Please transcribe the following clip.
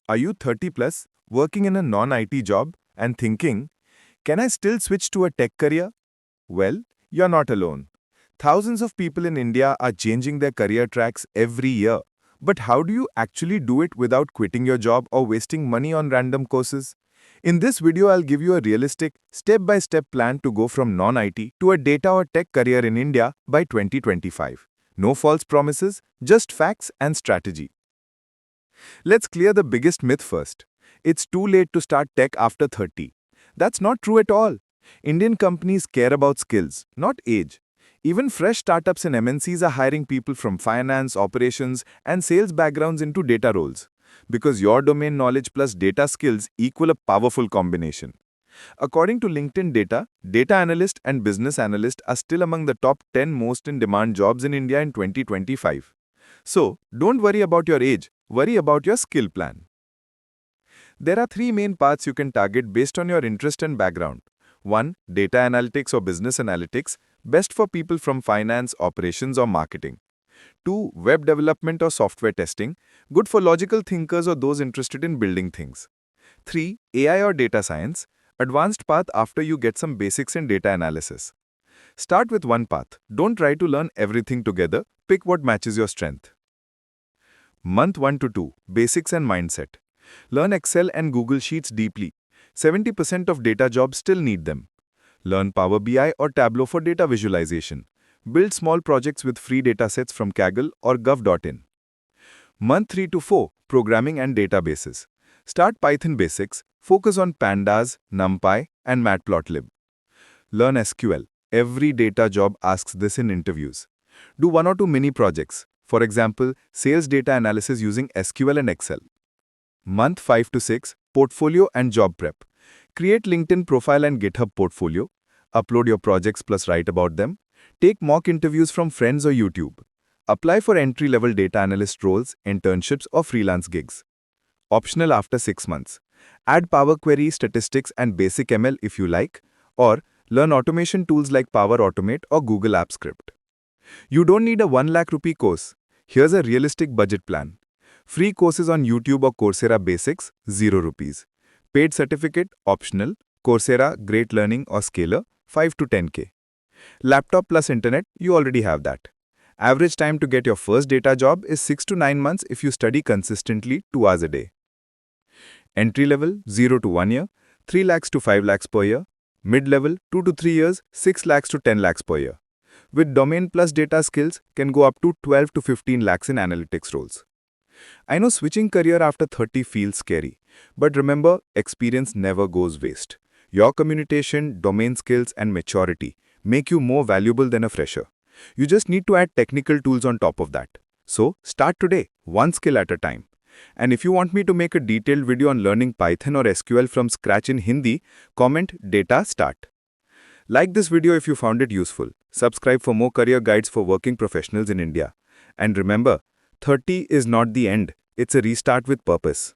Are you 30 plus, working in a non-IT job and thinking, can I still switch to a tech career? Well, you're not alone. Thousands of people in India are changing their career tracks every year. But how do you actually do it without quitting your job or wasting money on random courses? In this video, I'll give you a realistic, step-by-step plan to go from non-IT to a data or tech career in India by 2025. No false promises, just facts and strategy. Let's clear the biggest myth first. It's too late to start tech after 30. That's not true at all. Indian companies care about skills, not age. Even fresh startups and MNCs are hiring people from finance, operations, and sales backgrounds into data roles. Because your domain knowledge plus data skills equal a powerful combination. According to LinkedIn data, data analyst and business analyst are still among the top 10 most in-demand jobs in India in 2025. So, don't worry about your age, worry about your skill plan. There are three main paths you can target based on your interest and background. 1. Data analytics or business analytics, best for people from finance, operations, or marketing. 2. Web development or software testing, good for logical thinkers or those interested in building things. 3. AI or data science, advanced path after you get some basics in data analysis. Start with one path. Don't try to learn everything together. Pick what matches your strength. Month 1 to 2. Basics and mindset. Learn Excel and Google Sheets deeply. 70% of data jobs still need them. Learn Power BI or Tableau for data visualization. Build small projects with free datasets from Kaggle or gov.in. Month 3 to 4. Programming and databases. Start Python basics. Focus on Pandas, NumPy, and Matplotlib. Learn SQL. Every data job asks this in interviews. Do 1 or 2 mini projects. For example, sales data analysis using SQL and Excel. Month 5 to 6. Portfolio and job prep. Create LinkedIn profile and GitHub portfolio. Upload your projects plus write about them. Take mock interviews from friends or YouTube. Apply for entry-level data analyst roles, internships, or freelance gigs. Optional after 6 months. Add Power Query, statistics, and basic ML if you like, or learn automation tools like Power Automate or Google Apps Script. You don't need a 1 lakh rupee course. Here's a realistic budget plan. Free courses on YouTube or Coursera Basics, 0 rupees. Paid certificate, optional. Coursera, Great Learning or Scalar, 5 to 10k. Laptop plus internet, you already have that. Average time to get your first data job is 6 to 9 months if you study consistently 2 hours a day. Entry level, 0 to 1 year, 3 lakhs to 5 lakhs per year. Mid-level, 2 to 3 years, 6 lakhs to 10 lakhs per year. With domain plus data skills, can go up to 12 to 15 lakhs in analytics roles. I know switching career after 30 feels scary, but remember, experience never goes waste. Your communication, domain skills, and maturity make you more valuable than a fresher. You just need to add technical tools on top of that. So, start today, one skill at a time. And if you want me to make a detailed video on learning Python or SQL from scratch in Hindi, comment Data Start. Like this video if you found it useful. Subscribe for more career guides for working professionals in India. And remember, 30 is not the end, it's a restart with purpose.